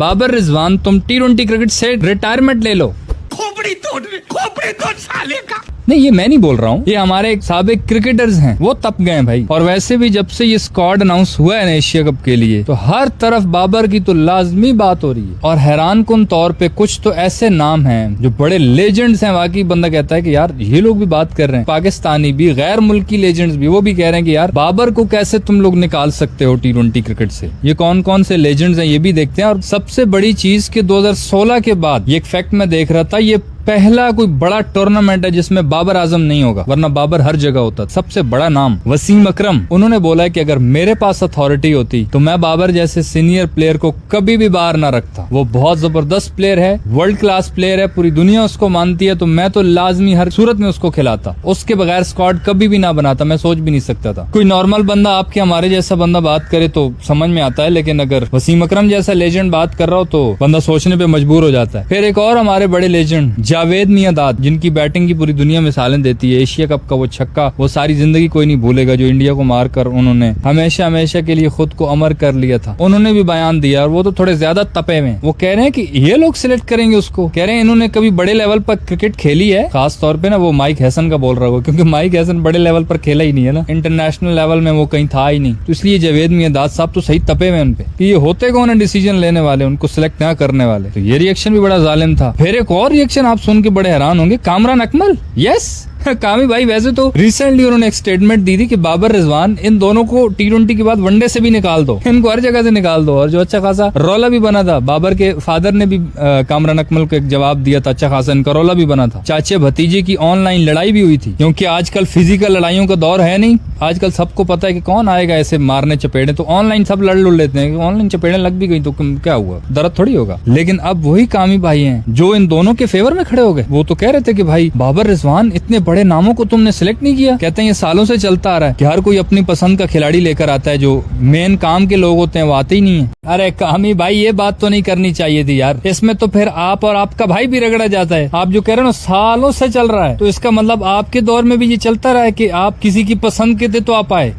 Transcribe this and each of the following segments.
बाबर रिजवान तुम T20 cricket से retirement ले लो। खोपड़ी तोड़ साले का। नहीं, ये मैं नहीं बोल रहा हूँ, ये हमारे साबिक क्रिकेटर्स हैं, वो तप गए भाई। और वैसे भी जब से ये स्क्वाड अनाउंस हुआ है एशिया कप के लिए, तो हर तरफ बाबर की तो लाजमी बात हो रही है। और हैरान कुन तौर पे कुछ तो ऐसे नाम हैं जो बड़े लेजेंड्स हैं, वाकई बंदा कहता है कि यार ये लोग भी बात कर रहे हैं, पाकिस्तानी भी, गैर मुल्की लेजेंड्स भी, वो भी कह रहे हैं कि यार बाबर को कैसे तुम लोग निकाल सकते हो T20 क्रिकेट से। ये कौन कौन से लेजेंड्स हैं ये भी देखते हैं। और सबसे बड़ी चीज कि 2016 के बाद ये एक फैक्ट मैं देख रहा था, ये पहला कोई बड़ा टूर्नामेंट है जिसमें बाबर आजम नहीं होगा, वरना बाबर हर जगह होता। सबसे बड़ा नाम वसीम अकरम, उन्होंने बोला है कि अगर मेरे पास अथॉरिटी होती तो मैं बाबर जैसे सीनियर प्लेयर को कभी भी बाहर ना रखता। वो बहुत जबरदस्त प्लेयर है, वर्ल्ड क्लास प्लेयर है, पूरी दुनिया उसको मानती है, तो मैं तो लाजमी हर सूरत में उसको खिलाता। उसके बगैर स्क्वाड कभी भी ना बनाता, मैं सोच भी नहीं सकता था। कोई नॉर्मल बंदा आपके हमारे जैसा बंदा बात करे तो समझ में आता है, लेकिन अगर वसीम अकरम जैसा लेजेंड बात कर रहा हो तो बंदा सोचने पे मजबूर हो जाता है। फिर एक और हमारे बड़े लेजेंड जावेद मियांदाद, जिनकी बैटिंग की पूरी दुनिया मिसालें देती है। एशिया कप का वो छक्का वो सारी जिंदगी कोई नहीं भूलेगा, जो इंडिया को मारकर उन्होंने हमेशा हमेशा के लिए खुद को अमर कर लिया था। उन्होंने भी बयान दिया और वो तो थोड़े ज्यादा तपे हुए। वो कह रहे हैं कि ये लोग सिलेक्ट करेंगे उसको, कह रहे हैं इन्होंने कभी बड़े लेवल पर क्रिकेट खेली है। खास तौर पे ना वो माइक हैसन का बोल रहा होगा, क्योंकि माइक हैसन बड़े लेवल पर खेला ही नहीं है ना, इंटरनेशनल लेवल में वो कहीं था ही नहीं। तो इसलिए जावेद मियांदाद साहब तो सही तपे हुए उनपे कि ये होते कौन है डिसीजन लेने वाले, उनको सिलेक्ट ना करने वाले। तो ये रिएक्शन भी बड़ा जालिम था। फिर एक और रिएक्शन आप सुन के बड़े हैरान होंगे, कामरान अकमल, यस कामी भाई, वैसे तो रिसेंटली उन्होंने एक स्टेटमेंट दी थी कि बाबर रिजवान इन दोनों को T20 के बाद वनडे से भी निकाल दो, इनको हर जगह से निकाल दो। और जो अच्छा खासा रौला भी बना था, बाबर के फादर ने भी कामरान अकमल को एक जवाब दिया था, अच्छा खासा इनका रौला भी बना था। चाचे भतीजे की ऑनलाइन लड़ाई भी हुई थी, क्योंकि आजकल फिजिकल लड़ाइयों का दौर है नहीं। आजकल सबको पता है कि कौन आएगा ऐसे मारने चपेड़े, तो ऑनलाइन सब लड़ लेते हैं। ऑनलाइन चपेड़े लग भी गई तो क्या हुआ, दर्द थोड़ी होगा। लेकिन अब वही कामी भाई हैं जो इन दोनों के फेवर में खड़े हो गए। वो तो कह रहे थे कि भाई बाबर रिजवान इतने बड़े नामों को तुमने सिलेक्ट नहीं किया। कहते हैं ये सालों से चलता आ रहा है कि हर कोई अपनी पसंद का खिलाड़ी लेकर आता है, जो मेन काम के लोग होते हैं वो आते ही नहीं है। अरे कामी भाई, ये बात तो नहीं करनी चाहिए थी यार। इसमें तो फिर आप और आपका भाई भी रगड़ा जाता है। आप जो कह रहे हो ना सालों से चल रहा है, तो इसका मतलब आपके दौर में भी ये चलता रहा है कि आप किसी की पसंद के थे तो आप आए।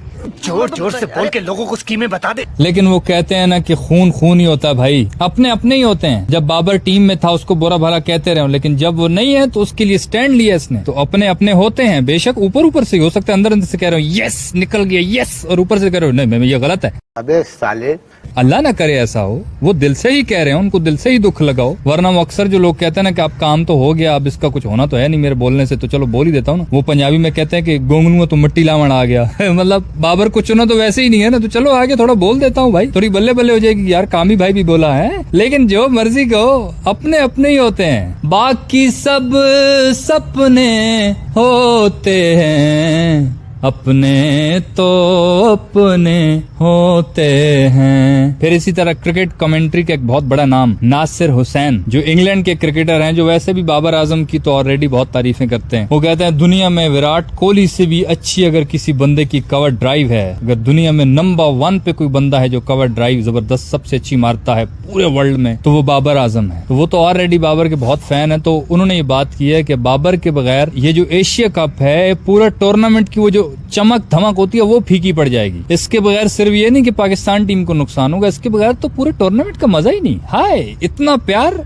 जोर जोर से बोल के लोगों को स्कीमें बता दे। लेकिन वो कहते हैं ना कि खून खून ही होता है भाई, अपने अपने ही होते हैं। जब बाबर टीम में था उसको बुरा भला कहते रहे, लेकिन जब वो नहीं है तो उसके लिए स्टैंड लिया इसने। तो अपने अपने होते हैं, बेशक ऊपर ऊपर से हो सकता है, अंदर अंदर से कह रहे हो यस निकल गया यस, और ऊपर से कह रहे हो नहीं ये गलत है। अबे साले, अल्लाह ना करे ऐसा हो। वो दिल से ही कह रहे हैं, उनको दिल से ही दुख लगाओ। वरना वो अक्सर जो लोग कहते हैं ना कि आप काम तो हो गया, अब इसका कुछ होना तो है नहीं मेरे बोलने से, तो चलो बोल ही देता हूँ ना। वो पंजाबी में कहते हैं कि गोंगनू तो मट्टी लावण आ गया मतलब बाबर को चुना तो वैसे ही नहीं है ना, तो चलो आगे थोड़ा बोल देता हूँ भाई, थोड़ी बल्ले बल्ले हो जाएगी यार। कामी भाई भी बोला है, लेकिन जो मर्जी कहो अपने अपने ही होते हैं, बाकी सब सपने होते हैं, अपने तो अपने होते हैं। फिर इसी तरह क्रिकेट कमेंट्री का एक बहुत बड़ा नाम नासिर हुसैन, जो इंग्लैंड के क्रिकेटर हैं, जो वैसे भी बाबर आजम की तो ऑलरेडी बहुत तारीफें करते हैं। वो कहते हैं दुनिया में विराट कोहली से भी अच्छी अगर किसी बंदे की कवर ड्राइव है, अगर दुनिया में नंबर 1 पे कोई बंदा है जो कवर ड्राइव जबरदस्त सबसे अच्छी मारता है पूरे वर्ल्ड में, तो वो बाबर आजम है। तो वो तो ऑलरेडी बाबर के बहुत फैन है। तो उन्होंने ये बात की है कि बाबर के बगैर ये जो एशिया कप है, पूरा टूर्नामेंट की वो जो चमक धमक होती है वो फीकी पड़ जाएगी। इसके बगैर सिर्फ ये नहीं कि पाकिस्तान टीम को नुकसान होगा, इसके बगैर तो पूरे टूर्नामेंट का मजा ही नहीं। हाय इतना प्यार।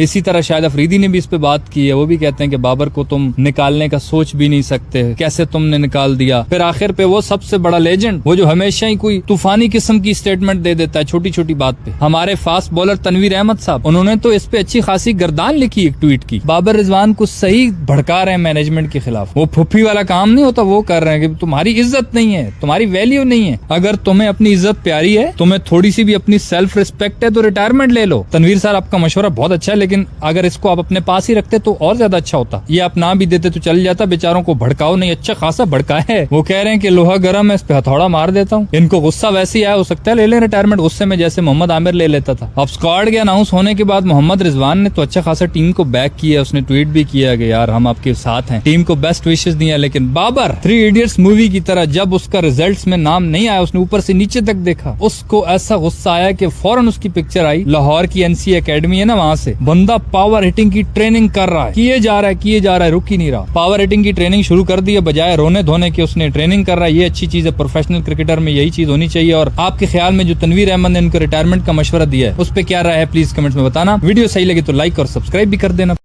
इसी तरह शायद अफरीदी ने भी इस पे बात की है। वो भी कहते हैं कि बाबर को तुम निकालने का सोच भी नहीं सकते, कैसे तुमने निकाल दिया। फिर आखिर पे वो सबसे बड़ा लेजेंड, वो जो हमेशा ही कोई तूफानी किस्म की स्टेटमेंट दे देता है छोटी छोटी बात पे, हमारे फास्ट बॉलर तनवीर अहमद साहब, उन्होंने तो इस पे अच्छी खासी गर्दान लिखी एक ट्वीट की। बाबर रिजवान को सही भड़का रहे हैं मैनेजमेंट के खिलाफ। वो फुफ्फी वाला काम नहीं होता वो कर रहे हैं कि तुम्हारी इज्जत नहीं है, तुम्हारी वैल्यू नहीं है। अगर तुम्हें अपनी इज्जत प्यारी है, तुम्हें थोड़ी सी भी अपनी सेल्फ रिस्पेक्ट है, तो रिटायरमेंट ले लो। तनवीर सर आपका मशवरा बहुत अच्छा है, लेकिन अगर इसको आप अपने पास ही रखते तो और ज्यादा अच्छा होता। ये आप ना भी देते तो चल जाता। बेचारों को भड़काओ नहीं, अच्छा खासा भड़का है। वो कह रहे हैं कि लोहा गर्म है, इस पे हथौड़ा मार देता हूँ। इनको गुस्सा वैसे ही आया, हो सकता है ले लें रिटायरमेंट गुस्से में, जैसे मोहम्मद आमिर ले लेता था। अब स्क्वाड के अनाउंस होने के बाद मोहम्मद रिजवान ने तो अच्छा खासा टीम को बैक किया। उसने ट्वीट भी किया कि यार हम आपके साथ हैं, टीम को बेस्ट विशेष दिया। लेकिन बाबर 3 इडियट्स मूवी की तरह जब उसका रिजल्ट्स में नाम नहीं आया, उसने ऊपर से नीचे तक देखा, उसको ऐसा गुस्सा आया कि फौरन उसकी पिक्चर आई लाहौर की एनसी एकेडमी है ना, वहाँ से बंदा पावर हिटिंग की ट्रेनिंग कर रहा है, किए जा रहा है, रुक ही नहीं रहा। पावर हिटिंग की ट्रेनिंग शुरू कर दी है, बजाय रोने धोने की उसने ट्रेनिंग कर रहा है। ये अच्छी चीज है, प्रोफेशनल क्रिकेटर में यही चीज होनी चाहिए। और आपके ख्याल में जो तनवीर अहमद ने इनको रिटायरमेंट का मशवरा दिया है, उस पर क्या राय है प्लीज कमेंट्स में बताना। वीडियो सही लगे तो लाइक और सब्सक्राइब भी कर देना।